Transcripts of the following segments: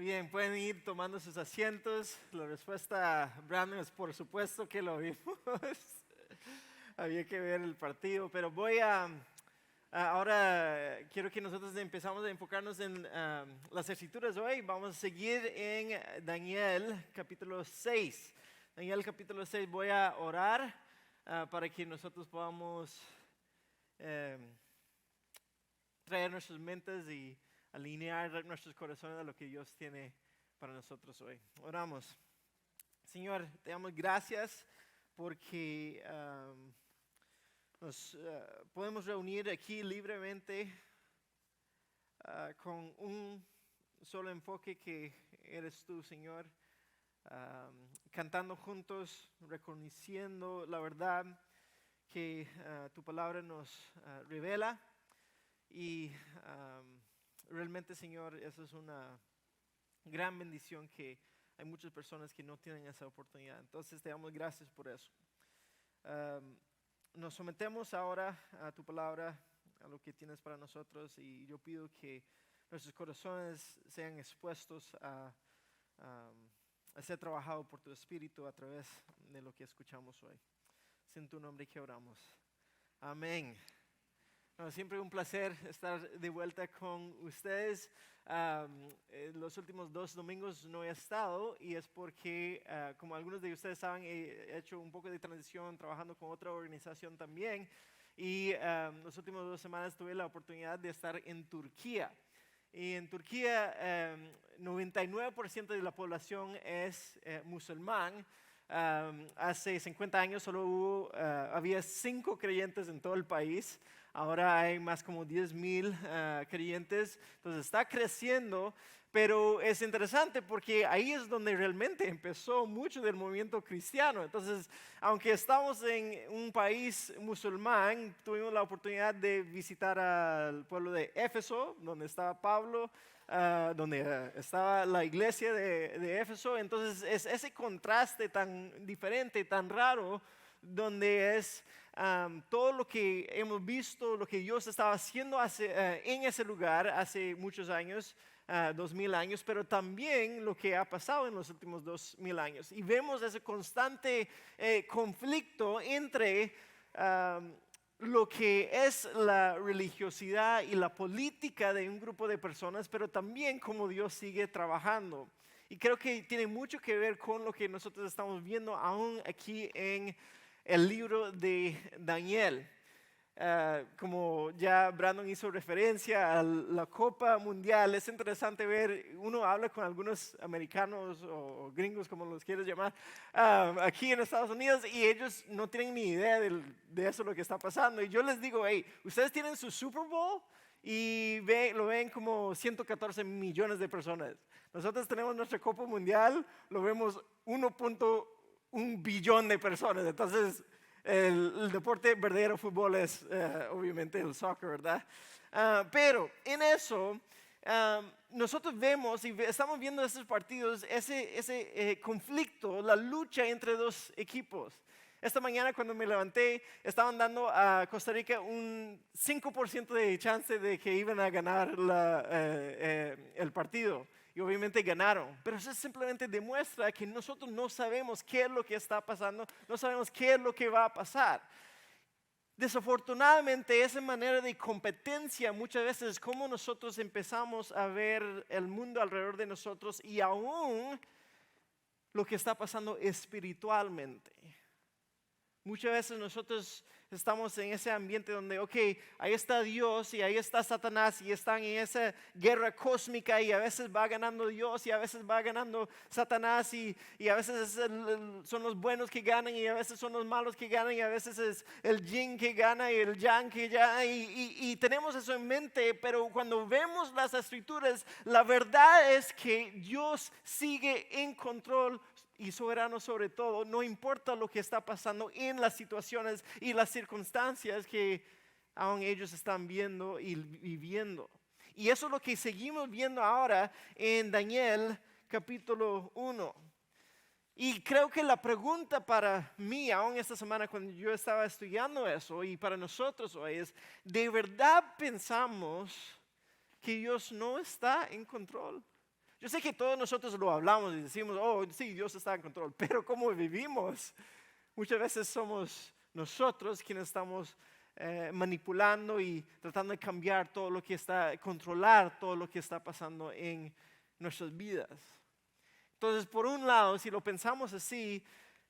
Bien, pueden ir tomando sus asientos. La respuesta, Brandon, es por supuesto que lo vimos. Había que ver el partido, pero ahora quiero que nosotros empezamos a enfocarnos en las escrituras hoy. Vamos a seguir en Daniel capítulo 6. Daniel capítulo 6, voy a orar para que nosotros podamos eh, traer nuestras mentes y alinear nuestros corazones a lo que Dios tiene para nosotros hoy. Oramos. Señor, te damos gracias porque nos podemos reunir aquí libremente con un solo enfoque que eres tú, Señor, cantando juntos, reconociendo la verdad que tu palabra nos revela y realmente, Señor, eso es una gran bendición que hay muchas personas que no tienen esa oportunidad. Entonces te damos gracias por eso. Nos sometemos ahora a tu palabra, a lo que tienes para nosotros, y yo pido que nuestros corazones sean expuestos a ser trabajados por tu Espíritu a través de lo que escuchamos hoy. Es en tu nombre que oramos. Amén. No, siempre un placer estar de vuelta con ustedes. Los últimos 2 domingos no he estado y es porque, como algunos de ustedes saben, he hecho un poco de transición trabajando con otra organización también. Y las últimas 2 semanas tuve la oportunidad de estar en Turquía. Y en Turquía, 99% de la población es musulmán. Hace 50 años solo había 5 creyentes en todo el país. Ahora hay más como 10,000 creyentes, entonces está creciendo, pero es interesante porque ahí es donde realmente empezó mucho del movimiento cristiano. Entonces, aunque estamos en un país musulmán, tuvimos la oportunidad de visitar al pueblo de Éfeso, donde estaba Pablo, donde estaba la iglesia de Éfeso. Entonces, es ese contraste tan diferente, tan raro, donde es todo lo que hemos visto, lo que Dios estaba haciendo en ese lugar hace muchos años, 2000 años, pero también lo que ha pasado en los últimos 2000 años. Y vemos ese constante conflicto entre lo que es la religiosidad y la política de un grupo de personas, pero también cómo Dios sigue trabajando. Y creo que tiene mucho que ver con lo que nosotros estamos viendo aún aquí en el libro de Daniel. Como ya Brandon hizo referencia a la Copa Mundial, es interesante ver, uno habla con algunos americanos o gringos, como los quieres llamar, aquí en Estados Unidos, y ellos no tienen ni idea de eso lo que está pasando. Y yo les digo, hey, ustedes tienen su Super Bowl y lo ven como 114 millones de personas. Nosotros tenemos nuestra Copa Mundial, lo vemos 1.1 billón de personas. Entonces, el deporte verdadero fútbol es obviamente el soccer, ¿verdad? Pero en eso, nosotros vemos y estamos viendo estos partidos, ese conflicto, la lucha entre 2 equipos. Esta mañana cuando me levanté, estaban dando a Costa Rica un 5% de chance de que iban a ganar el partido. Y obviamente ganaron. Pero eso simplemente demuestra que nosotros no sabemos qué es lo que está pasando, no sabemos qué es lo que va a pasar. Desafortunadamente, esa manera de competencia muchas veces es como nosotros empezamos a ver el mundo alrededor de nosotros y aún lo que está pasando espiritualmente. Muchas veces nosotros estamos en ese ambiente donde, ok, ahí está Dios y ahí está Satanás y están en esa guerra cósmica y a veces va ganando Dios y a veces va ganando Satanás y a veces son los buenos que ganan y a veces son los malos que ganan y a veces es el yin que gana y el yang que gana y tenemos eso en mente, pero cuando vemos las escrituras, la verdad es que Dios sigue en control y soberano sobre todo, no importa lo que está pasando en las situaciones y las circunstancias que aún ellos están viendo y viviendo. Y eso es lo que seguimos viendo ahora en Daniel capítulo 1. Y creo que la pregunta para mí, aún esta semana cuando yo estaba estudiando eso y para nosotros hoy es, ¿de verdad pensamos que Dios no está en control? Yo sé que todos nosotros lo hablamos y decimos, oh, sí, Dios está en control, pero ¿cómo vivimos? Muchas veces somos nosotros quienes estamos manipulando y tratando de cambiar todo lo que está, controlar todo lo que está pasando en nuestras vidas. Entonces, por un lado, si lo pensamos así,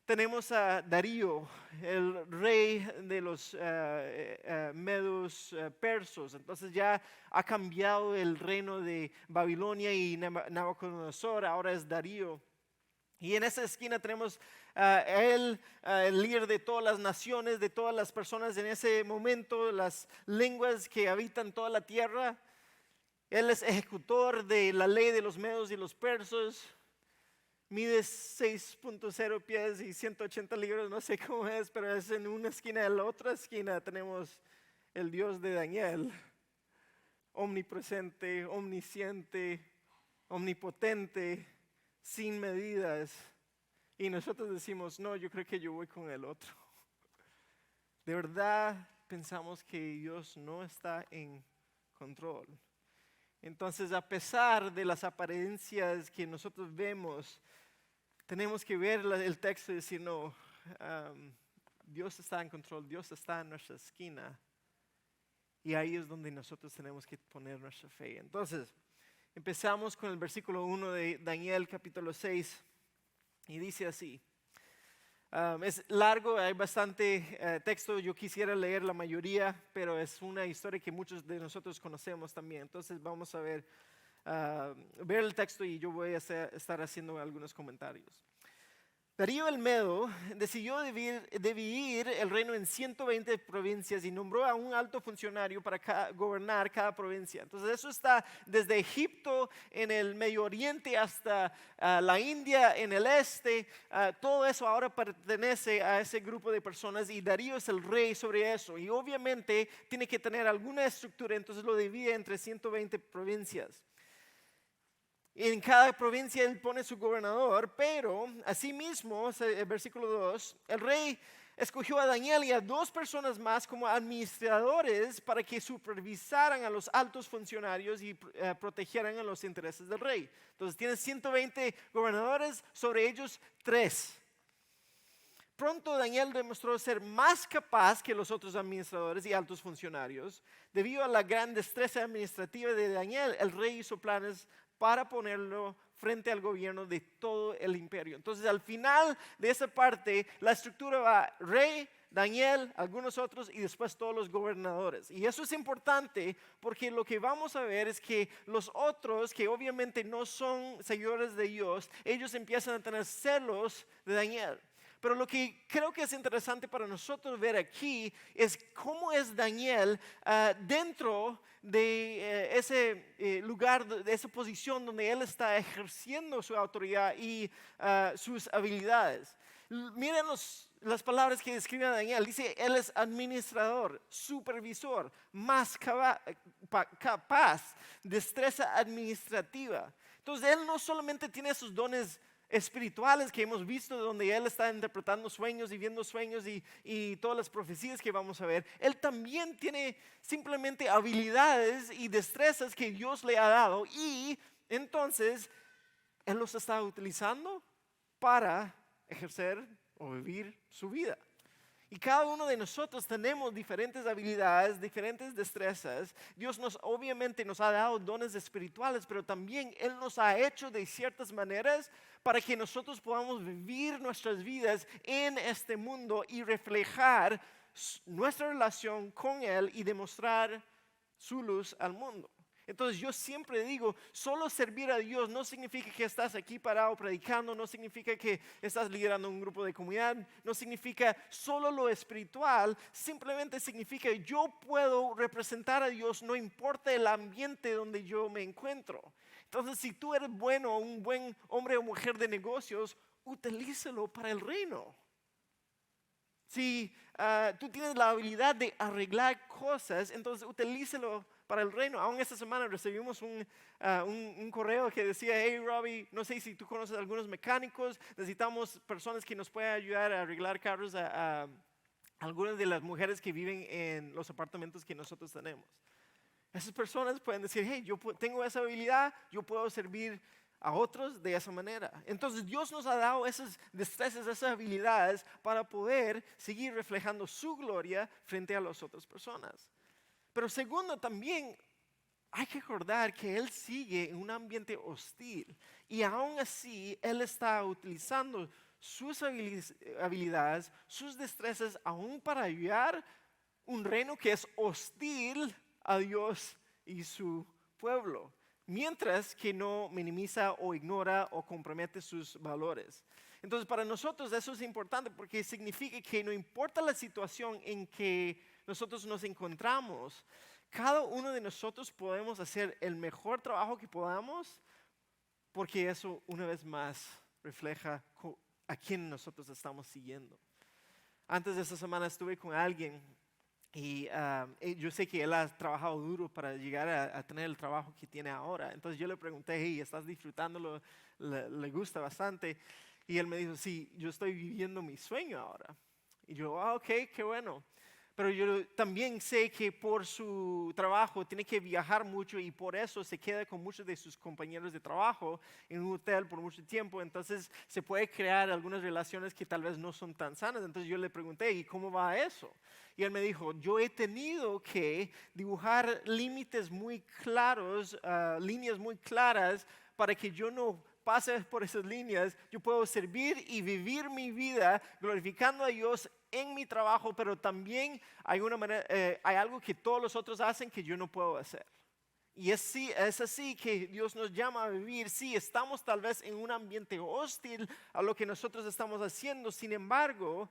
tenemos a Darío, el rey de los medos persos. Entonces ya ha cambiado el reino de Babilonia y Nabucodonosor, ahora es Darío. Y en esa esquina tenemos a él, el líder de todas las naciones, de todas las personas en ese momento, las lenguas que habitan toda la tierra. Él es ejecutor de la ley de los medos y los persos. Mide 6.0 pies y 180 libras, no sé cómo es, pero es en una esquina. En la otra esquina tenemos el Dios de Daniel, omnipresente, omnisciente, omnipotente, sin medidas. Y nosotros decimos, no, yo creo que yo voy con el otro. De verdad pensamos que Dios no está en control. Entonces, a pesar de las apariencias que nosotros vemos, tenemos que ver el texto y decir, no, Dios está en control, Dios está en nuestra esquina. Y ahí es donde nosotros tenemos que poner nuestra fe. Entonces, empezamos con el versículo 1 de Daniel capítulo 6 y dice así. Es largo, hay bastante texto, yo quisiera leer la mayoría, pero es una historia que muchos de nosotros conocemos también. Entonces vamos a ver el texto y yo voy a estar haciendo algunos comentarios. Darío el Medo decidió dividir el reino en 120 provincias y nombró a un alto funcionario para gobernar cada provincia. Entonces eso está desde Egipto en el Medio Oriente hasta la India en el este. Todo eso ahora pertenece a ese grupo de personas y Darío es el rey sobre eso. Y obviamente tiene que tener alguna estructura, entonces lo divide entre 120 provincias. En cada provincia él pone su gobernador, pero asimismo, el versículo 2, el rey escogió a Daniel y a 2 personas más como administradores para que supervisaran a los altos funcionarios y protegieran a los intereses del rey. Entonces tiene 120 gobernadores, sobre ellos 3. Pronto Daniel demostró ser más capaz que los otros administradores y altos funcionarios. Debido a la gran destreza administrativa de Daniel, el rey hizo planes para ponerlo frente al gobierno de todo el imperio. Entonces, al final de esa parte, la estructura va rey, Daniel, algunos otros y después todos los gobernadores. Y eso es importante porque lo que vamos a ver es que los otros, que obviamente no son seguidores de Dios, ellos empiezan a tener celos de Daniel. Pero lo que creo que es interesante para nosotros ver aquí es cómo es Daniel dentro de ese lugar, de esa posición donde él está ejerciendo su autoridad y sus habilidades. Miren las palabras que describe a Daniel. Dice, él es administrador, supervisor, más capaz, destreza administrativa. Entonces, él no solamente tiene esos dones espirituales que hemos visto, donde él está interpretando sueños y viendo sueños y todas las profecías que vamos a ver, él también tiene simplemente habilidades y destrezas que Dios le ha dado y entonces él los está utilizando para ejercer o vivir su vida. Y cada uno de nosotros tenemos diferentes habilidades, diferentes destrezas. Dios obviamente nos ha dado dones espirituales, pero también Él nos ha hecho de ciertas maneras para que nosotros podamos vivir nuestras vidas en este mundo y reflejar nuestra relación con Él y demostrar su luz al mundo. Entonces yo siempre digo, solo servir a Dios no significa que estás aquí parado predicando, no significa que estás liderando un grupo de comunidad, no significa solo lo espiritual, simplemente significa yo puedo representar a Dios no importa el ambiente donde yo me encuentro. Entonces si tú eres bueno, un buen hombre o mujer de negocios, utilízalo para el reino. Si tú tienes la habilidad de arreglar cosas, entonces utilízalo para el reino. Aún esta semana recibimos un correo que decía, hey Robbie, no sé si tú conoces a algunos mecánicos, necesitamos personas que nos puedan ayudar a arreglar carros a algunas de las mujeres que viven en los apartamentos que nosotros tenemos. Esas personas pueden decir, hey, yo tengo esa habilidad, yo puedo servir a otros de esa manera. Entonces Dios nos ha dado esas destrezas, esas habilidades para poder seguir reflejando su gloria frente a las otras personas. Pero segundo, también hay que recordar que Él sigue en un ambiente hostil y aún así Él está utilizando sus habilidades, sus destrezas aún para ayudar un reino que es hostil a Dios y su pueblo, mientras que no minimiza o ignora o compromete sus valores. Entonces, para nosotros eso es importante porque significa que no importa la situación en que nosotros nos encontramos, cada uno de nosotros podemos hacer el mejor trabajo que podamos, porque eso una vez más refleja a quién nosotros estamos siguiendo. Antes de esta semana estuve con alguien y yo sé que él ha trabajado duro para llegar a tener el trabajo que tiene ahora. Entonces yo le pregunté, hey, ¿estás disfrutándolo? ¿Le gusta bastante? Y él me dijo, sí, yo estoy viviendo mi sueño ahora. Y yo, ok, qué bueno. Pero yo también sé que por su trabajo tiene que viajar mucho y por eso se queda con muchos de sus compañeros de trabajo en un hotel por mucho tiempo. Entonces se puede crear algunas relaciones que tal vez no son tan sanas. Entonces yo le pregunté, ¿y cómo va eso? Y él me dijo, yo he tenido que dibujar límites muy claros, líneas muy claras para que yo no pase por esas líneas. Yo puedo servir y vivir mi vida glorificando a Dios en mi trabajo, pero también hay algo que todos los otros hacen que yo no puedo hacer. Y es así que Dios nos llama a vivir. Sí, estamos tal vez en un ambiente hostil a lo que nosotros estamos haciendo. Sin embargo,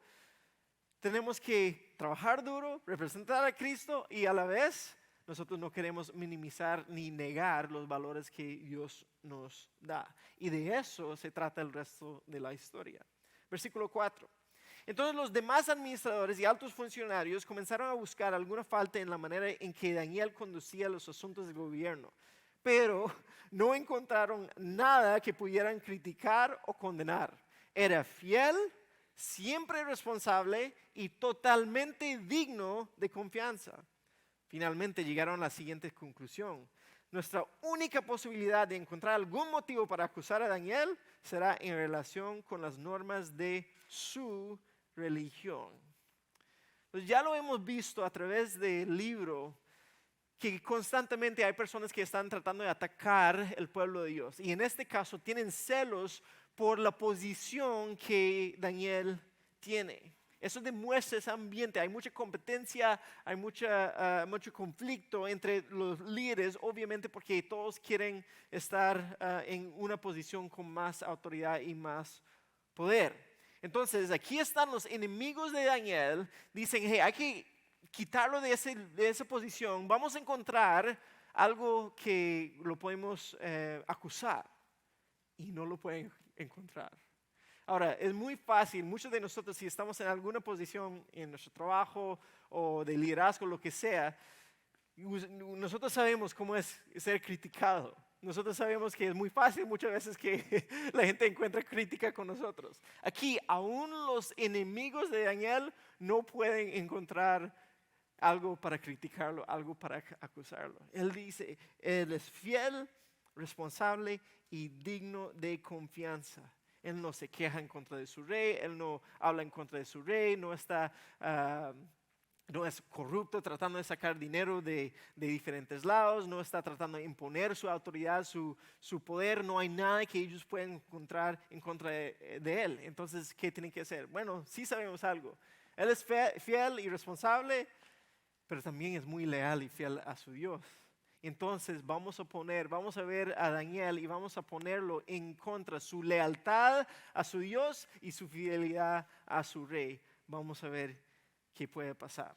tenemos que trabajar duro, representar a Cristo y a la vez nosotros no queremos minimizar ni negar los valores que Dios nos da. Y de eso se trata el resto de la historia. Versículo 4. Entonces los demás administradores y altos funcionarios comenzaron a buscar alguna falta en la manera en que Daniel conducía los asuntos del gobierno, pero no encontraron nada que pudieran criticar o condenar. Era fiel, siempre responsable y totalmente digno de confianza. Finalmente llegaron a la siguiente conclusión. Nuestra única posibilidad de encontrar algún motivo para acusar a Daniel será en relación con las normas de su religión. Pues ya lo hemos visto a través del libro que constantemente hay personas que están tratando de atacar el pueblo de Dios y en este caso tienen celos por la posición que Daniel tiene. Eso demuestra ese ambiente, hay mucha competencia, hay mucho conflicto entre los líderes, obviamente porque todos quieren estar en una posición con más autoridad y más poder. Entonces aquí están los enemigos de Daniel, dicen, hey, hay que quitarlo de esa posición, vamos a encontrar algo que lo podemos acusar y no lo pueden encontrar. Ahora, es muy fácil, muchos de nosotros si estamos en alguna posición en nuestro trabajo o de liderazgo, lo que sea, nosotros sabemos cómo es ser criticado. Nosotros sabemos que es muy fácil muchas veces que la gente encuentra crítica con nosotros. Aquí, aún los enemigos de Daniel no pueden encontrar algo para criticarlo, algo para acusarlo. Él dice, él es fiel, responsable y digno de confianza. Él no se queja en contra de su rey, él no habla en contra de su rey, no es corrupto tratando de sacar dinero de diferentes lados, no está tratando de imponer su autoridad, su poder, no hay nada que ellos puedan encontrar en contra de él. Entonces, ¿qué tienen que hacer? Bueno, sí sabemos algo. Él es fiel y responsable, pero también es muy leal y fiel a su Dios. Entonces vamos a ver a Daniel y vamos a ponerlo en contra, su lealtad a su Dios y su fidelidad a su rey. Vamos a ver qué puede pasar.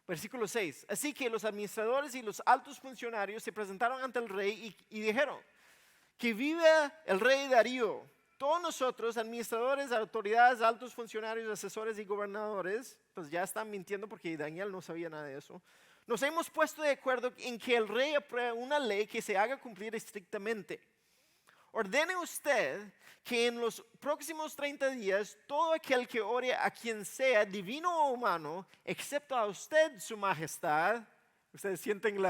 Versículo 6. Así que los administradores y los altos funcionarios se presentaron ante el rey y dijeron, que viva el rey Darío. Todos nosotros, administradores, autoridades, altos funcionarios, asesores y gobernadores, pues ya están mintiendo porque Daniel no sabía nada de eso. Nos hemos puesto de acuerdo en que el rey apruebe una ley que se haga cumplir estrictamente. Ordene usted que en los próximos 30 días todo aquel que ore a quien sea, divino o humano, excepto a usted, su majestad, ustedes sienten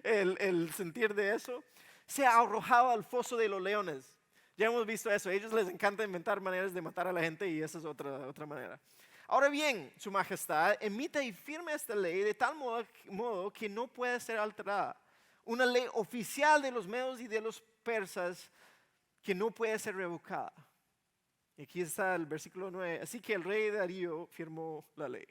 el sentir de eso, se arrojaba al foso de los leones. Ya hemos visto eso. A ellos les encanta inventar maneras de matar a la gente y esa es otra manera. Ahora bien, su majestad emite y firma esta ley de tal modo que no puede ser alterada. Una ley oficial de los medos y de los persas que no puede ser revocada. Y aquí está el versículo 9. Así que el rey Darío firmó la ley.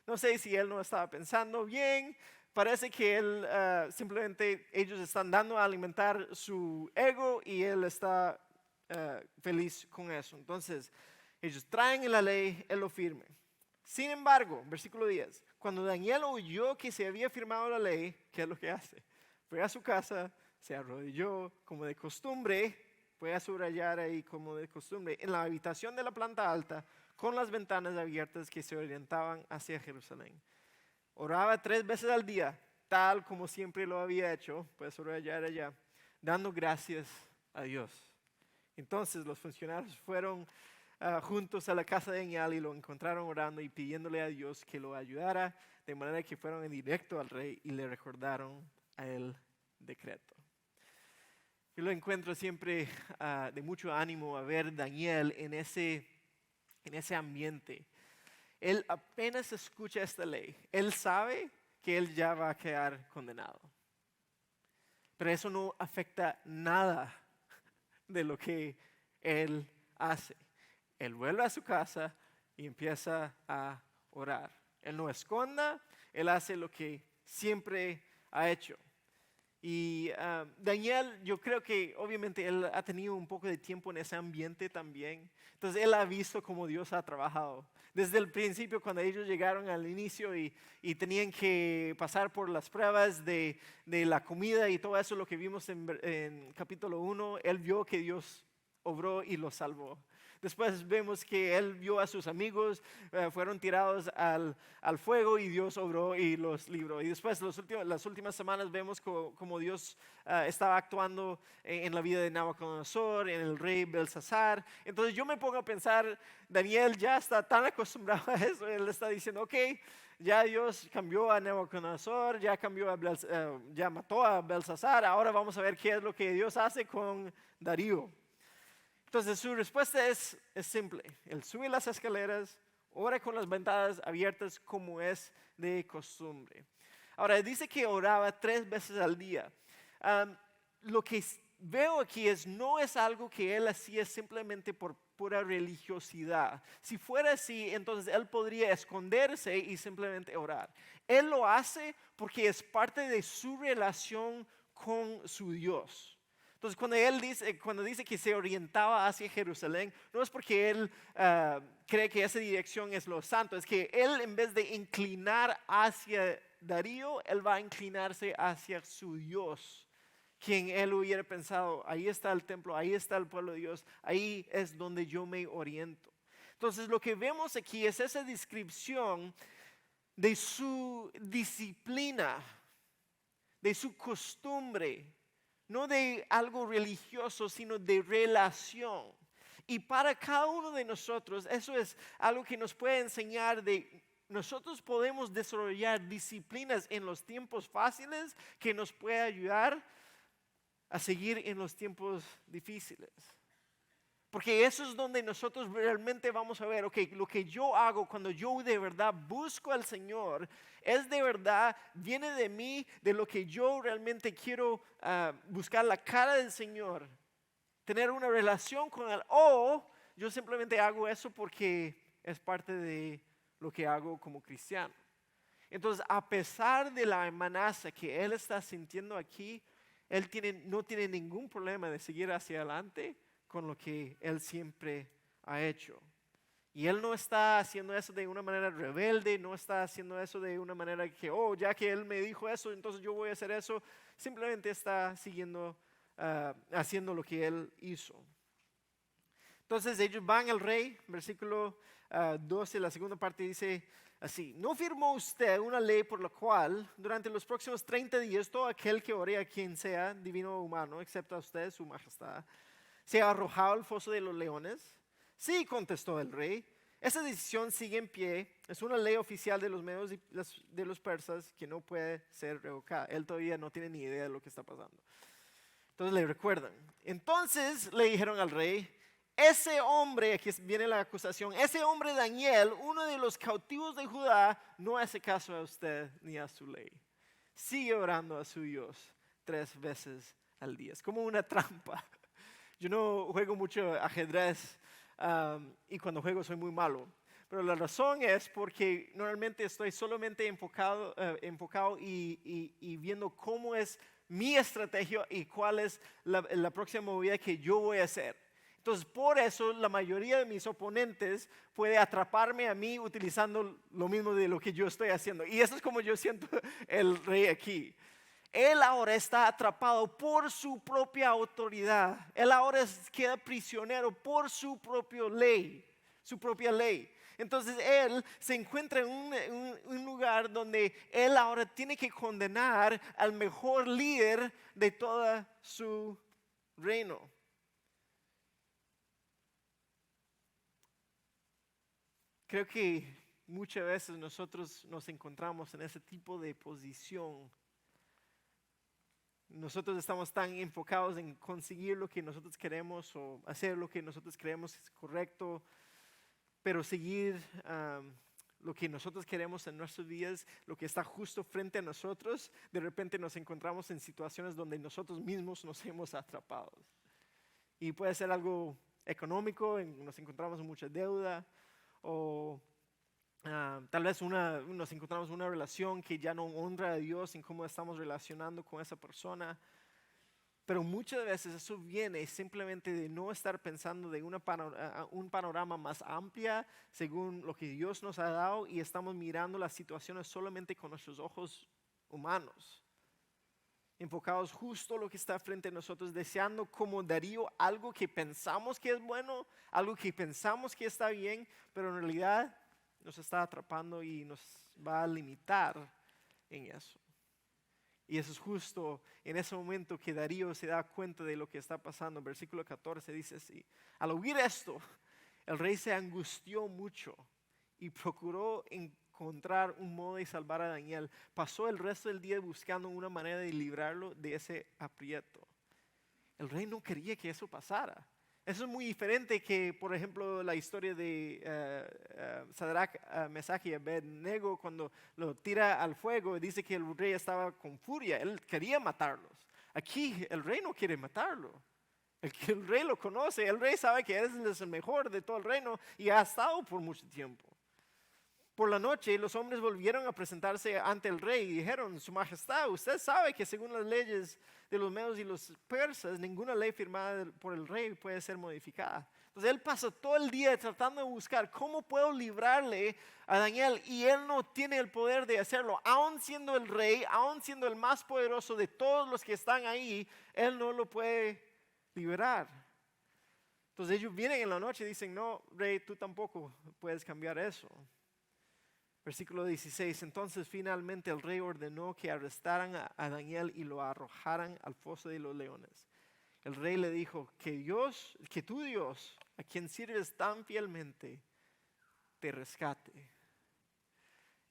No sé si él no estaba pensando bien. Parece que él simplemente ellos están dando a alimentar su ego y él está feliz con eso. Entonces, ellos traen la ley, él lo firme. Sin embargo, versículo 10, cuando Daniel oyó que se había firmado la ley, ¿qué es lo que hace? Fue a su casa, se arrodilló como de costumbre, voy a subrayar ahí como de costumbre, en la habitación de la planta alta, con las ventanas abiertas que se orientaban hacia Jerusalén. Oraba 3 veces al día, tal como siempre lo había hecho, puedes subrayar allá, dando gracias a Dios. Entonces los funcionarios fueron juntos a la casa de Daniel y lo encontraron orando y pidiéndole a Dios que lo ayudara, de manera que fueron en directo al rey y le recordaron a el decreto. Yo lo encuentro siempre de mucho ánimo a ver Daniel en ese ambiente. Él apenas escucha esta ley, él sabe que él ya va a quedar condenado. Pero eso no afecta nada de lo que él hace. Él vuelve a su casa y empieza a orar. Él no esconda, él hace lo que siempre ha hecho. Y Daniel, yo creo que obviamente él ha tenido un poco de tiempo en ese ambiente también. Entonces él ha visto cómo Dios ha trabajado. Desde el principio, cuando ellos llegaron al inicio y tenían que pasar por las pruebas de la comida y todo eso, lo que vimos en capítulo 1, él vio que Dios obró y los salvó. Después vemos que él vio a sus amigos, fueron tirados al fuego y Dios obró y los libró. Y después las últimas semanas vemos como Dios estaba actuando en la vida de Nabucodonosor, en el rey Belsasar. Entonces yo me pongo a pensar, Daniel ya está tan acostumbrado a eso, él está diciendo, ok, ya Dios cambió a Nabucodonosor, ya mató a Belsasar, ahora vamos a ver qué es lo que Dios hace con Darío. Entonces su respuesta es simple. Él sube las escaleras, ora con las ventanas abiertas como es de costumbre. Ahora dice que oraba 3 veces al día. Lo que veo aquí no es algo que él hacía simplemente por pura religiosidad. Si fuera así, entonces él podría esconderse y simplemente orar. Él lo hace porque es parte de su relación con su Dios. Entonces cuando dice que se orientaba hacia Jerusalén, no es porque él cree que esa dirección es lo santo, es que él en vez de inclinar hacia Darío, él va a inclinarse hacia su Dios, quien él hubiera pensado, ahí está el templo, ahí está el pueblo de Dios, ahí es donde yo me oriento. Entonces lo que vemos aquí es esa descripción de su disciplina, de su costumbre, no de algo religioso, sino de relación. Y para cada uno de nosotros, eso es algo que nos puede enseñar de nosotros podemos desarrollar disciplinas en los tiempos fáciles que nos puede ayudar a seguir en los tiempos difíciles. Porque eso es donde nosotros realmente vamos a ver, ok, lo que yo hago cuando yo de verdad busco al Señor, es de verdad, viene de mí, de lo que yo realmente quiero buscar la cara del Señor, tener una relación con Él, o yo simplemente hago eso porque es parte de lo que hago como cristiano. Entonces, a pesar de la amenaza que Él está sintiendo aquí, Él no tiene ningún problema de seguir hacia adelante con lo que Él siempre ha hecho. Y Él no está haciendo eso de una manera rebelde, no está haciendo eso de una manera que, ya que Él me dijo eso, entonces yo voy a hacer eso. Simplemente está haciendo lo que Él hizo. Entonces ellos van al rey, versículo 12, la segunda parte dice así: ¿no firmó usted una ley por la cual durante los próximos 30 días todo aquel que ore a quien sea, divino o humano, excepto a usted, su majestad, se arrojaba al foso de los leones? Sí, contestó el rey. Esa decisión sigue en pie. Es una ley oficial de los medios y de los persas que no puede ser revocada. Él todavía no tiene ni idea de lo que está pasando. Entonces le recuerdan. Entonces le dijeron al rey, ese hombre, aquí viene la acusación, ese hombre Daniel, uno de los cautivos de Judá, no hace caso a usted ni a su ley. Sigue orando a su Dios 3 veces al día. Es como una trampa. Yo no juego mucho ajedrez y cuando juego soy muy malo. Pero la razón es porque normalmente estoy solamente enfocado y viendo cómo es mi estrategia y cuál es la próxima movida que yo voy a hacer. Entonces, por eso la mayoría de mis oponentes puede atraparme a mí utilizando lo mismo de lo que yo estoy haciendo. Y eso es como yo siento el rey aquí. Él ahora está atrapado por su propia autoridad. Él ahora queda prisionero por su propia ley, su propia ley. Entonces él se encuentra en un lugar donde él ahora tiene que condenar al mejor líder de todo su reino. Creo que muchas veces nosotros nos encontramos en ese tipo de posición. Nosotros estamos tan enfocados en conseguir lo que nosotros queremos o hacer lo que nosotros creemos es correcto, pero seguir lo que nosotros queremos en nuestras vidas, lo que está justo frente a nosotros, de repente nos encontramos en situaciones donde nosotros mismos nos hemos atrapado. Y puede ser algo económico, nos encontramos en mucha deuda, o tal vez nos encontramos en una relación que ya no honra a Dios en cómo estamos relacionando con esa persona. Pero muchas veces eso viene simplemente de no estar pensando de un panorama más amplia según lo que Dios nos ha dado y estamos mirando las situaciones solamente con nuestros ojos humanos. Enfocados justo lo que está frente a nosotros, deseando como Darío algo que pensamos que es bueno, algo que pensamos que está bien, pero en realidad nos está atrapando y nos va a limitar en eso. Y eso es justo en ese momento que Darío se da cuenta de lo que está pasando. Versículo 14 dice así: al oír esto, el rey se angustió mucho y procuró encontrar un modo de salvar a Daniel. Pasó el resto del día buscando una manera de librarlo de ese aprieto. El rey no quería que eso pasara. Eso es muy diferente que, por ejemplo, la historia de Sadrach, Mesach y Abednego cuando lo tira al fuego. Dice que el rey estaba con furia, él quería matarlos. Aquí el rey no quiere matarlo. El rey lo conoce, el rey sabe que él es el mejor de todo el reino y ha estado por mucho tiempo. Por la noche los hombres volvieron a presentarse ante el rey y dijeron: Su Majestad, usted sabe que según las leyes de los medos y los persas, ninguna ley firmada por el rey puede ser modificada. Entonces él pasa todo el día tratando de buscar cómo puedo librarle a Daniel y él no tiene el poder de hacerlo. Aún siendo el rey, aún siendo el más poderoso de todos los que están ahí, él no lo puede liberar. Entonces ellos vienen en la noche y dicen: No, rey, tú tampoco puedes cambiar eso. Versículo 16, entonces finalmente el rey ordenó que arrestaran a Daniel y lo arrojaran al foso de los leones. El rey le dijo: que tu Dios, a quien sirves tan fielmente, te rescate.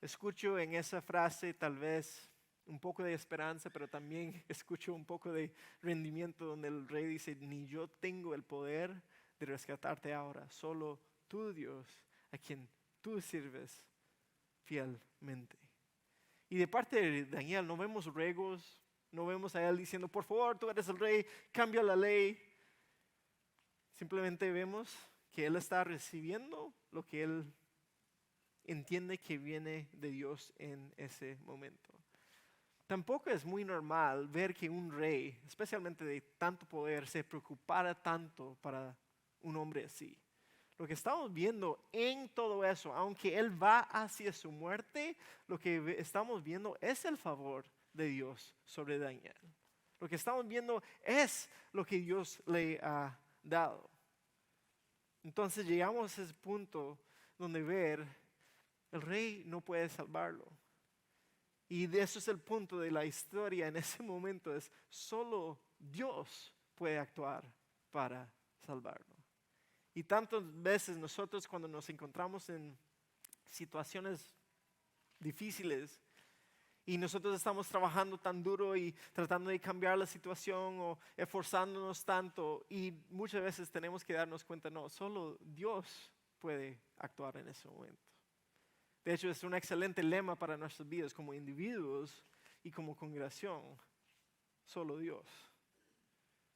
Escucho en esa frase tal vez un poco de esperanza, pero también escucho un poco de rendimiento donde el rey dice: ni yo tengo el poder de rescatarte ahora, solo tu Dios, a quien tú sirves fielmente. Y de parte de Daniel no vemos ruegos, no vemos a él diciendo: por favor, tú eres el rey, cambia la ley. Simplemente vemos que él está recibiendo lo que él entiende que viene de Dios en ese momento. Tampoco es muy normal ver que un rey, especialmente de tanto poder, se preocupara tanto para un hombre así. Lo que estamos viendo en todo eso, aunque él va hacia su muerte, lo que estamos viendo es el favor de Dios sobre Daniel. Lo que estamos viendo es lo que Dios le ha dado. Entonces llegamos a ese punto donde ver el rey no puede salvarlo. Y de eso es el punto de la historia en ese momento, es solo Dios puede actuar para salvarlo. Y tantas veces nosotros cuando nos encontramos en situaciones difíciles Y nosotros estamos trabajando tan duro y tratando de cambiar la situación o esforzándonos tanto. Y muchas veces tenemos que darnos cuenta, no, solo Dios puede actuar en ese momento. De hecho, es un excelente lema para nuestras vidas como individuos y como congregación. Solo Dios.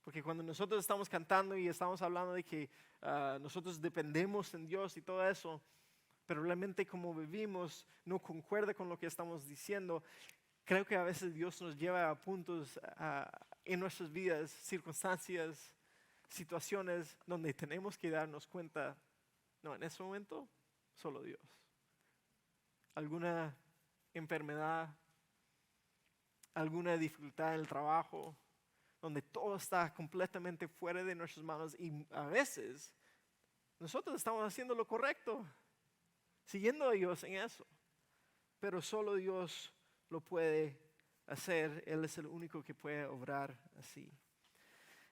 Porque cuando nosotros estamos cantando y estamos hablando de que nosotros dependemos en Dios y todo eso, pero realmente como vivimos no concuerda con lo que estamos diciendo, creo que a veces Dios nos lleva a puntos en nuestras vidas, circunstancias, situaciones donde tenemos que darnos cuenta, no, en ese momento, solo Dios. Alguna enfermedad, alguna dificultad en el trabajo, donde todo está completamente fuera de nuestras manos y a veces nosotros estamos haciendo lo correcto, siguiendo a Dios en eso, pero solo Dios lo puede hacer. Él es el único que puede obrar así.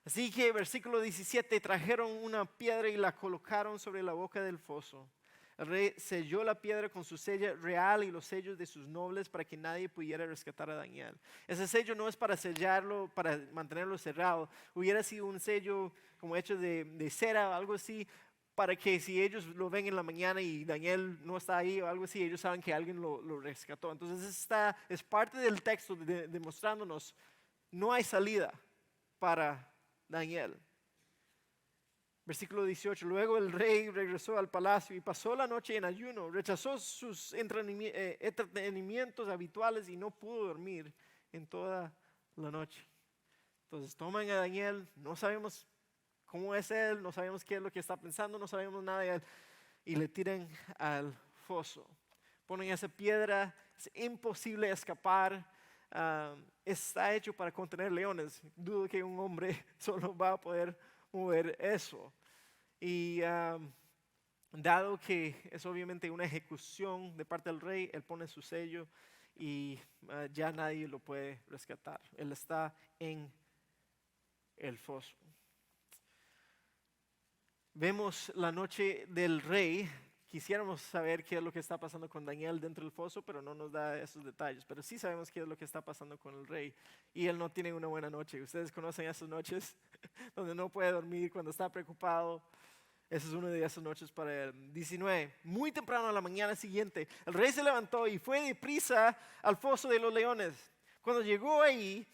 Así que versículo 17, trajeron una piedra y la colocaron sobre la boca del foso. El rey selló la piedra con su sello real y los sellos de sus nobles para que nadie pudiera rescatar a Daniel. Ese sello no es para sellarlo, para mantenerlo cerrado. Hubiera sido un sello como hecho de cera o algo así, para que si ellos lo ven en la mañana y Daniel no está ahí o algo así, ellos saben que alguien lo rescató. Entonces es parte del texto demostrándonos, no hay salida para Daniel. Versículo 18, luego el rey regresó al palacio y pasó la noche en ayuno, rechazó sus entretenimientos habituales y no pudo dormir en toda la noche. Entonces toman a Daniel, no sabemos cómo es él, no sabemos qué es lo que está pensando, no sabemos nada de él, y le tiran al foso. Ponen esa piedra, es imposible escapar, está hecho para contener leones. Dudo que un hombre solo va a poder mover eso. Y dado que es obviamente una ejecución de parte del rey, él pone su sello y ya nadie lo puede rescatar. Él está en el foso. Vemos la noche del rey. Quisiéramos saber qué es lo que está pasando con Daniel dentro del foso, pero no nos da esos detalles. Pero sí sabemos qué es lo que está pasando con el rey. Y él no tiene una buena noche. Ustedes conocen esas noches donde no puede dormir, cuando está preocupado. Esa es una de esas noches para él. 19. Muy temprano a la mañana siguiente, el rey se levantó y fue deprisa al foso de los leones. Cuando llegó ahí,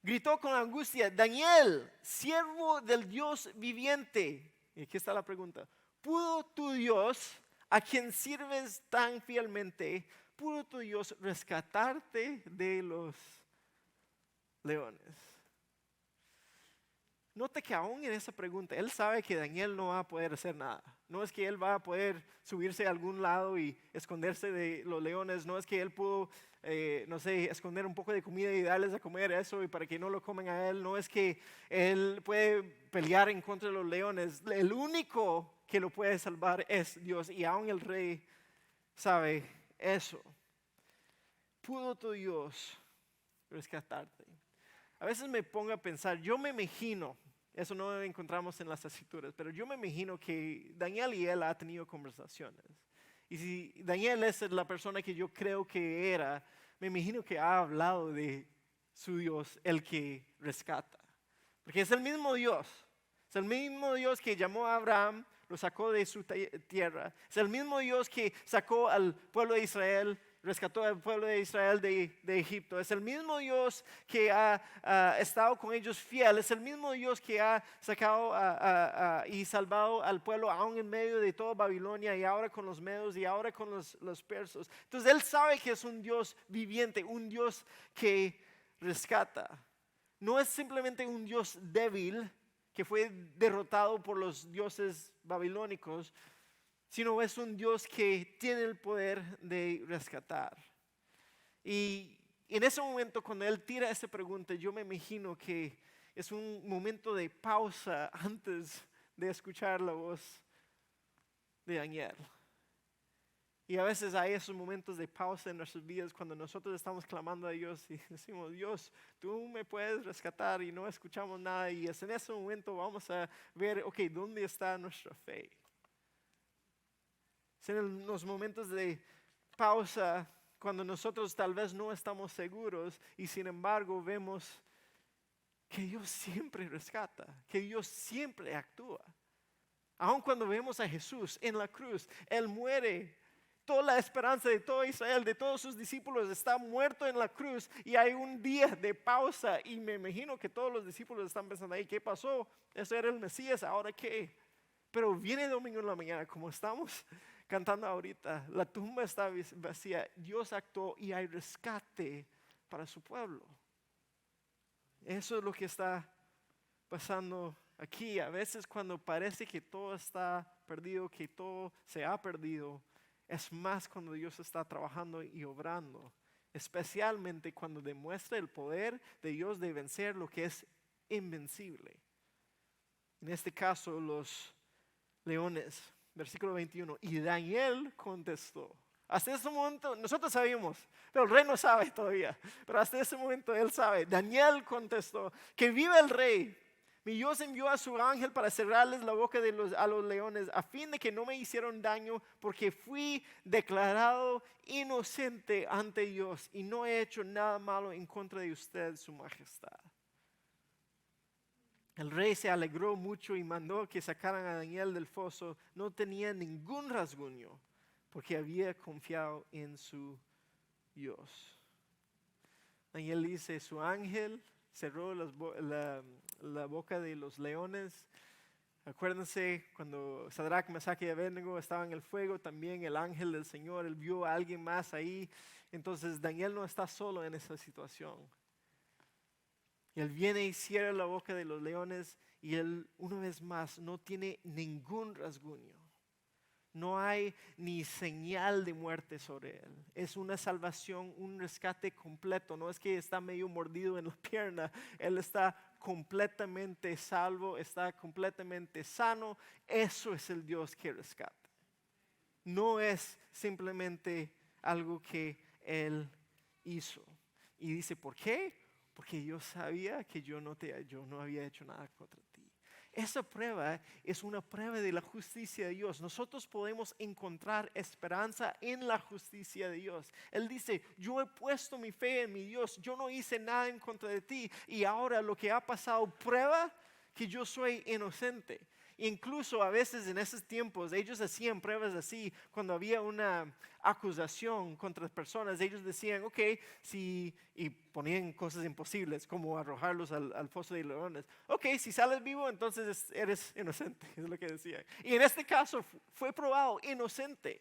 gritó con angustia: Daniel, siervo del Dios viviente. Y aquí está la pregunta: ¿pudo tu Dios, a quien sirves tan fielmente, pudo tu Dios rescatarte de los leones? Note que aún en esa pregunta, él sabe que Daniel no va a poder hacer nada. No es que él va a poder subirse a algún lado y esconderse de los leones. No es que él pudo, no sé, esconder un poco de comida y darles a comer eso y para que no lo coman a él. No es que él puede pelear en contra de los leones. El único que lo puede salvar es Dios. Y aún el rey sabe eso. ¿Pudo tu Dios rescatarte? A veces me pongo a pensar, yo me imagino, eso no lo encontramos en las escrituras, pero yo me imagino que Daniel y él han tenido conversaciones. Y si Daniel es la persona que yo creo que era, me imagino que ha hablado de su Dios, el que rescata. Porque es el mismo Dios. Es el mismo Dios que llamó a Abraham, lo sacó de su tierra. Es el mismo Dios que sacó al pueblo de Israel, rescató al pueblo de Israel de Egipto. Es el mismo Dios que ha estado con ellos fiel. Es el mismo Dios que ha sacado y salvado al pueblo aún en medio de toda Babilonia, y ahora con los medos y ahora con los persas. Entonces él sabe que es un Dios viviente, un Dios que rescata. No es simplemente un Dios débil que fue derrotado por los dioses babilónicos, sino es un Dios que tiene el poder de rescatar. Y en ese momento, cuando él tira esa pregunta, yo me imagino que es un momento de pausa antes de escuchar la voz de Daniel. Y a veces hay esos momentos de pausa en nuestras vidas cuando nosotros estamos clamando a Dios y decimos: Dios, tú me puedes rescatar, y no escuchamos nada. Y es en ese momento vamos a ver, ok, ¿dónde está nuestra fe? Es en los momentos de pausa cuando nosotros tal vez no estamos seguros y sin embargo vemos que Dios siempre rescata, que Dios siempre actúa. Aun cuando vemos a Jesús en la cruz, Él muere. Toda la esperanza de todo Israel, de todos sus discípulos, está muerto en la cruz y hay un día de pausa. Y me imagino que todos los discípulos están pensando ahí, ¿qué pasó? Eso era el Mesías, ¿ahora qué? Pero viene domingo en la mañana, como estamos cantando ahorita, la tumba está vacía, Dios actuó y hay rescate para su pueblo. Eso es lo que está pasando aquí. A veces cuando parece que todo está perdido, que todo se ha perdido, es más cuando Dios está trabajando y obrando. Especialmente cuando demuestra el poder de Dios de vencer lo que es invencible. En este caso, los leones, versículo 21. Y Daniel contestó. Hasta ese momento nosotros sabíamos, pero el rey no sabe todavía. Pero hasta ese momento él sabe. Daniel contestó, que viva el rey. Mi Dios envió a su ángel para cerrarles la boca a los leones a fin de que no me hicieron daño porque fui declarado inocente ante Dios y no he hecho nada malo en contra de usted, su majestad. El rey se alegró mucho y mandó que sacaran a Daniel del foso. No tenía ningún rasguño porque había confiado en su Dios. Daniel dice, su ángel cerró la boca de los leones. Acuérdense cuando Sadrach, Mesach y Abednego estaban en el fuego, también el ángel del Señor, él vio a alguien más ahí. Entonces Daniel no está solo en esa situación. Y él viene y cierra la boca de los leones y él una vez más no tiene ningún rasguño. No hay ni señal de muerte sobre él. Es una salvación, un rescate completo. No es que está medio mordido en la pierna. Él está completamente salvo, está completamente sano. Eso es el Dios que rescata. No es simplemente algo que Él hizo. Y dice, ¿por qué? Porque yo sabía que yo no había hecho nada contra ti. Esa prueba es una prueba de la justicia de Dios. Nosotros podemos encontrar esperanza en la justicia de Dios. Él dice, yo he puesto mi fe en mi Dios, yo no hice nada en contra de ti y ahora lo que ha pasado prueba que yo soy inocente. Incluso a veces en esos tiempos ellos hacían pruebas así. Cuando había una acusación contra personas, ellos decían, ok, y ponían cosas imposibles como arrojarlos al foso de leones. Ok, si sales vivo, entonces eres inocente, es lo que decían. Y en este caso fue probado inocente.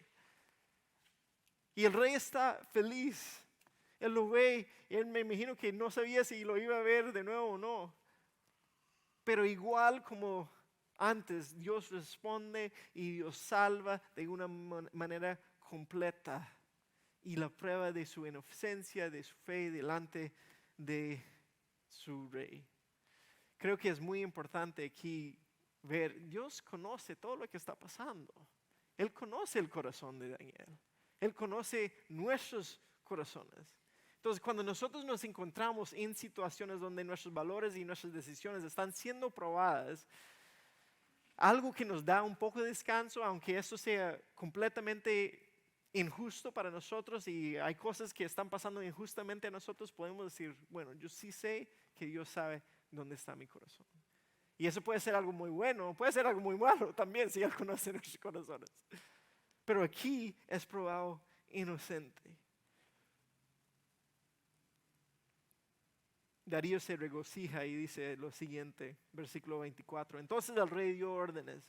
Y el rey está feliz. Él lo ve y él me imagino que no sabía si lo iba a ver de nuevo o no. Pero igual como antes, Dios responde y Dios salva de una manera completa. Y la prueba de su inocencia, de su fe delante de su rey. Creo que es muy importante aquí ver, Dios conoce todo lo que está pasando. Él conoce el corazón de Daniel. Él conoce nuestros corazones. Entonces, cuando nosotros nos encontramos en situaciones donde nuestros valores y nuestras decisiones están siendo probadas, algo que nos da un poco de descanso, aunque eso sea completamente injusto para nosotros y hay cosas que están pasando injustamente a nosotros, podemos decir, bueno, yo sí sé que Dios sabe dónde está mi corazón. Y eso puede ser algo muy bueno, puede ser algo muy malo también si Él conoce nuestros corazones. Pero aquí es probado inocente. Darío se regocija y dice lo siguiente, versículo 24. Entonces el rey dio órdenes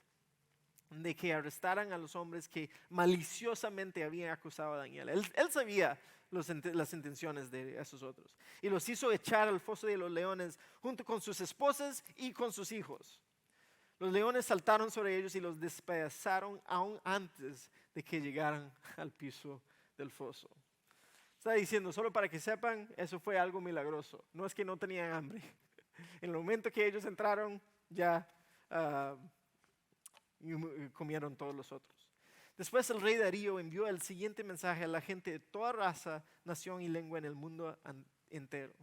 de que arrestaran a los hombres que maliciosamente habían acusado a Daniel. Él sabía las intenciones de esos otros. Y los hizo echar al foso de los leones junto con sus esposas y con sus hijos. Los leones saltaron sobre ellos y los despedazaron aún antes de que llegaran al piso del foso. Está diciendo, solo para que sepan, eso fue algo milagroso. No es que no tenían hambre. En el momento que ellos entraron, ya comieron todos los otros. Después el rey Darío envió el siguiente mensaje a la gente de toda raza, nación y lengua en el mundo entero.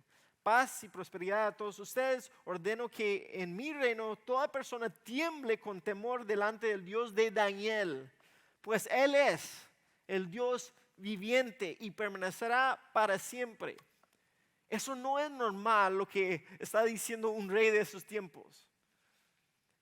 Paz y prosperidad a todos ustedes. Ordeno que en mi reino toda persona tiemble con temor delante del Dios de Daniel, pues Él es el Dios viviente y permanecerá para siempre. Eso no es normal lo que está diciendo un rey de esos tiempos.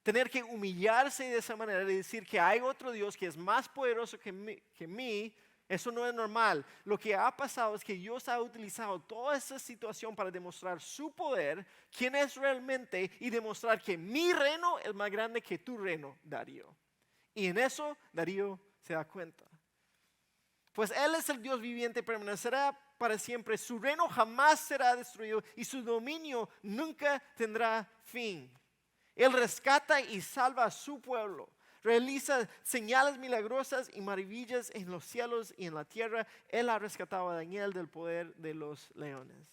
Tener que humillarse de esa manera y decir que hay otro Dios que es más poderoso que mí, eso no es normal. Lo que ha pasado es que Dios ha utilizado toda esa situación para demostrar su poder, quién es realmente, y demostrar que mi reino es más grande que tu reino, Darío. Y en eso Darío se da cuenta. Pues Él es el Dios viviente, permanecerá para siempre. Su reino jamás será destruido y su dominio nunca tendrá fin. Él rescata y salva a su pueblo. Realiza señales milagrosas y maravillas en los cielos y en la tierra. Él ha rescatado a Daniel del poder de los leones.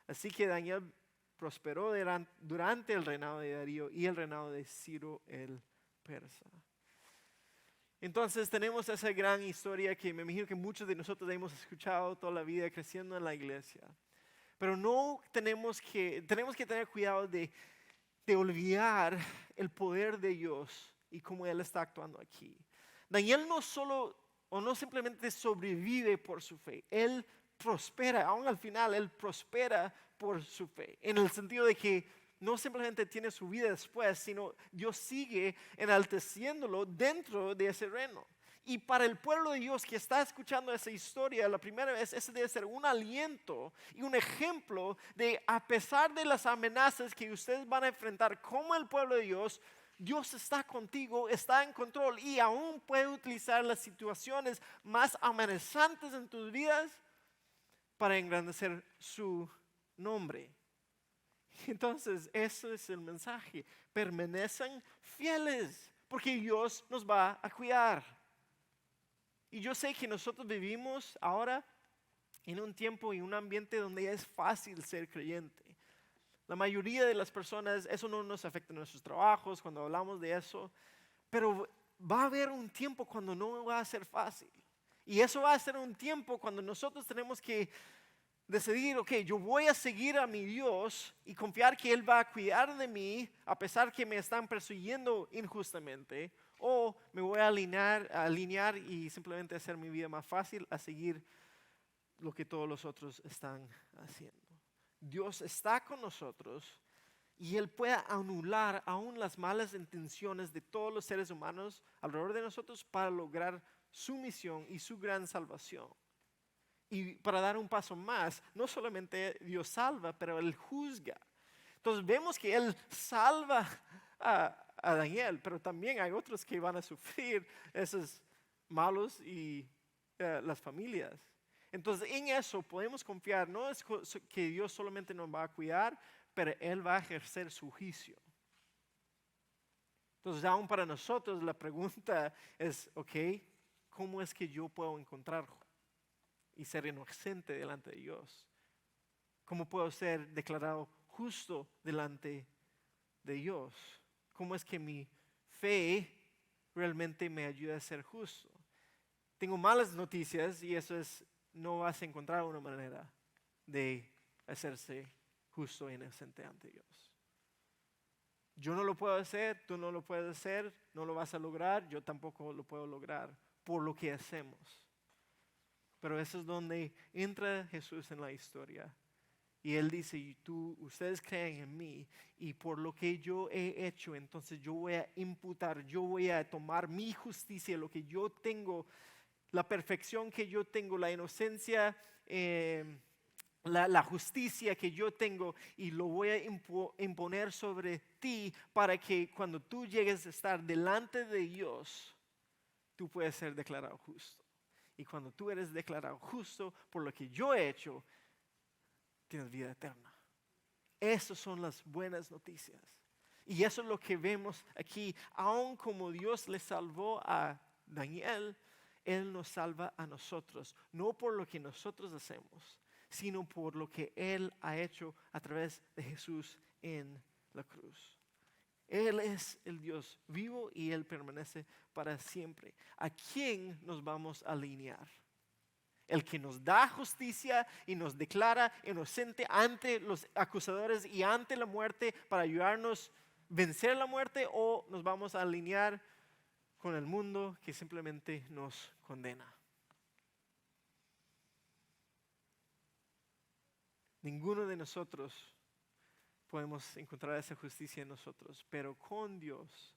Así que Daniel prosperó durante el reinado de Darío y el reinado de Ciro el persa. Entonces tenemos esa gran historia que me imagino que muchos de nosotros hemos escuchado toda la vida creciendo en la iglesia. Pero no tenemos que tener cuidado de olvidar el poder de Dios y cómo Él está actuando aquí. Daniel no simplemente sobrevive por su fe, él prospera, aún al final él prospera por su fe, en el sentido de que no simplemente tiene su vida después, sino Dios sigue enalteciéndolo dentro de ese reino. Y para el pueblo de Dios que está escuchando esa historia la primera vez, ese debe ser un aliento y un ejemplo de, a pesar de las amenazas que ustedes van a enfrentar como el pueblo de Dios, Dios está contigo, está en control y aún puede utilizar las situaciones más amenazantes en tus vidas para engrandecer su nombre. Entonces, eso es el mensaje. Permanecen fieles porque Dios nos va a cuidar. Y yo sé que nosotros vivimos ahora en un tiempo y un ambiente donde es fácil ser creyente. La mayoría de las personas, eso no nos afecta en nuestros trabajos, cuando hablamos de eso, pero va a haber un tiempo cuando no va a ser fácil. Y eso va a ser un tiempo cuando nosotros tenemos que decidir, ok, yo voy a seguir a mi Dios y confiar que Él va a cuidar de mí a pesar que me están persiguiendo injustamente, o me voy a alinear y simplemente hacer mi vida más fácil a seguir lo que todos los otros están haciendo. Dios está con nosotros y Él puede anular aún las malas intenciones de todos los seres humanos alrededor de nosotros para lograr su misión y su gran salvación. Y para dar un paso más, no solamente Dios salva, pero Él juzga. Entonces vemos que Él salva a Daniel, pero también hay otros que van a sufrir esos malos y las familias. Entonces en eso podemos confiar, no es que Dios solamente nos va a cuidar, pero Él va a ejercer su juicio. Entonces aún para nosotros la pregunta es, ok, ¿cómo es que yo puedo encontrar y ser inocente delante de Dios? ¿Cómo puedo ser declarado justo delante de Dios? ¿Cómo es que mi fe realmente me ayuda a ser justo? Tengo malas noticias y eso es, no vas a encontrar una manera de hacerse justo e inocente ante Dios. Yo no lo puedo hacer, tú no lo puedes hacer, no lo vas a lograr, yo tampoco lo puedo lograr por lo que hacemos. Pero eso es donde entra Jesús en la historia. Y Él dice, ustedes creen en mí y por lo que yo he hecho, entonces yo voy a imputar, yo voy a tomar mi justicia, lo que yo tengo, la perfección que yo tengo, la inocencia, la justicia que yo tengo y lo voy a imponer sobre ti para que cuando tú llegues a estar delante de Dios, tú puedes ser declarado justo. Y cuando tú eres declarado justo por lo que yo he hecho, tienes vida eterna. Esas son las buenas noticias. Y eso es lo que vemos aquí. Aun como Dios le salvó a Daniel, Él nos salva a nosotros. No por lo que nosotros hacemos, sino por lo que Él ha hecho a través de Jesús en la cruz. Él es el Dios vivo y Él permanece para siempre. ¿A quién nos vamos a alinear? El que nos da justicia y nos declara inocente ante los acusadores y ante la muerte para ayudarnos a vencer la muerte, o nos vamos a alinear con el mundo que simplemente nos condena. Ninguno de nosotros podemos encontrar esa justicia en nosotros, pero con Dios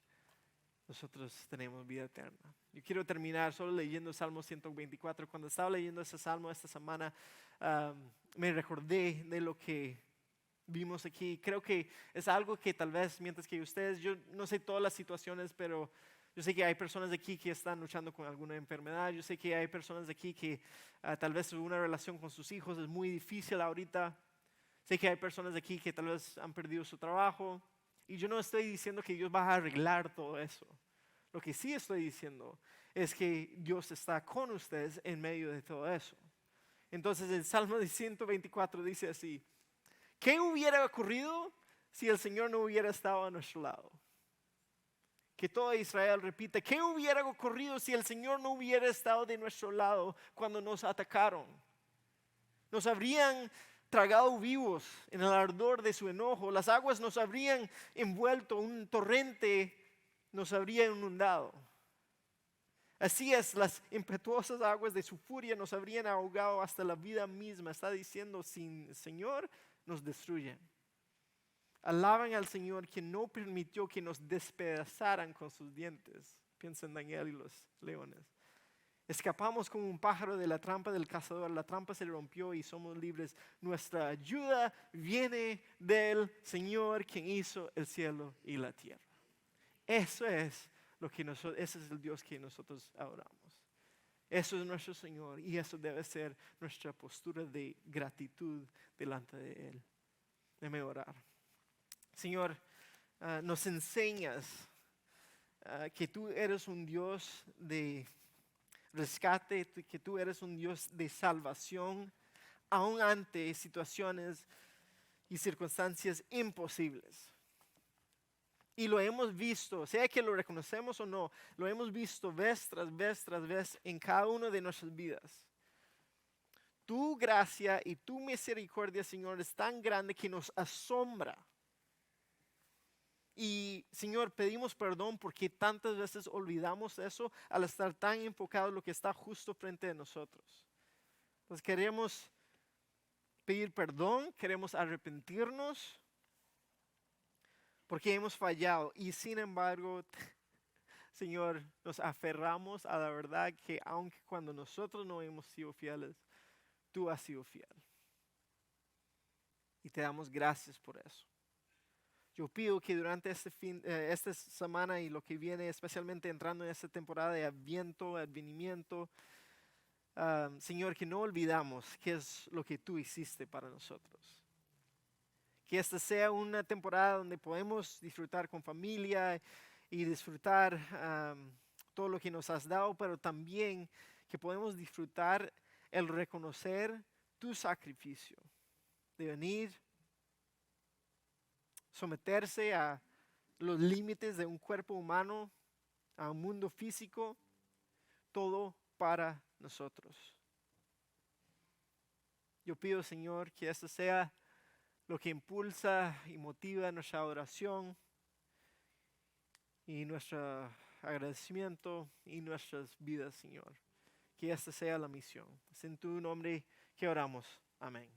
nosotros tenemos vida eterna. Yo quiero terminar solo leyendo Salmo 124. Cuando estaba leyendo ese salmo esta semana, me recordé de lo que vimos aquí. Creo que es algo que tal vez, mientras que ustedes, yo no sé todas las situaciones, pero yo sé que hay personas de aquí que están luchando con alguna enfermedad. Yo sé que hay personas de aquí que tal vez una relación con sus hijos es muy difícil ahorita. Sé que hay personas de aquí que tal vez han perdido su trabajo. Y yo no estoy diciendo que Dios va a arreglar todo eso. Lo que sí estoy diciendo es que Dios está con ustedes en medio de todo eso. Entonces el Salmo de 124 dice así: ¿qué hubiera ocurrido si el Señor no hubiera estado a nuestro lado? Que todo Israel repita: ¿qué hubiera ocurrido si el Señor no hubiera estado de nuestro lado cuando nos atacaron? Nos habrían tragado vivos en el ardor de su enojo. Las aguas nos habrían envuelto, un torrente nos habría inundado. Así es, las impetuosas aguas de su furia nos habrían ahogado hasta la vida misma. Está diciendo, sin el Señor nos destruyen. Alaban al Señor que no permitió que nos despedazaran con sus dientes. Piensa en Daniel y los leones. Escapamos como un pájaro de la trampa del cazador. La trampa se rompió y somos libres. Nuestra ayuda viene del Señor, quien hizo el cielo y la tierra. Eso es lo que ese es el Dios que nosotros adoramos. Eso es nuestro Señor y eso debe ser nuestra postura de gratitud delante de Él. Déjame orar. Señor, nos enseñas que tú eres un Dios de rescate, que tú eres un Dios de salvación, aun ante situaciones y circunstancias imposibles. Y lo hemos visto, sea que lo reconocemos o no, lo hemos visto vez tras vez tras vez en cada una de nuestras vidas. Tu gracia y tu misericordia, Señor, es tan grande que nos asombra. Y Señor, pedimos perdón porque tantas veces olvidamos eso al estar tan enfocados en lo que está justo frente a nosotros. Entonces queremos pedir perdón, queremos arrepentirnos porque hemos fallado y sin embargo, Señor, nos aferramos a la verdad que aunque cuando nosotros no hemos sido fieles, tú has sido fiel. Y te damos gracias por eso. Yo pido que durante esta semana y lo que viene, especialmente entrando en esta temporada de advenimiento, Señor, que no olvidamos qué es lo que tú hiciste para nosotros. Que esta sea una temporada donde podemos disfrutar con familia y disfrutar todo lo que nos has dado, pero también que podemos disfrutar el reconocer tu sacrificio de venir, someterse a los límites de un cuerpo humano, a un mundo físico, todo para nosotros. Yo pido, Señor, que esto sea lo que impulsa y motiva nuestra adoración y nuestro agradecimiento y nuestras vidas, Señor. Que esta sea la misión. Es en tu nombre que oramos. Amén.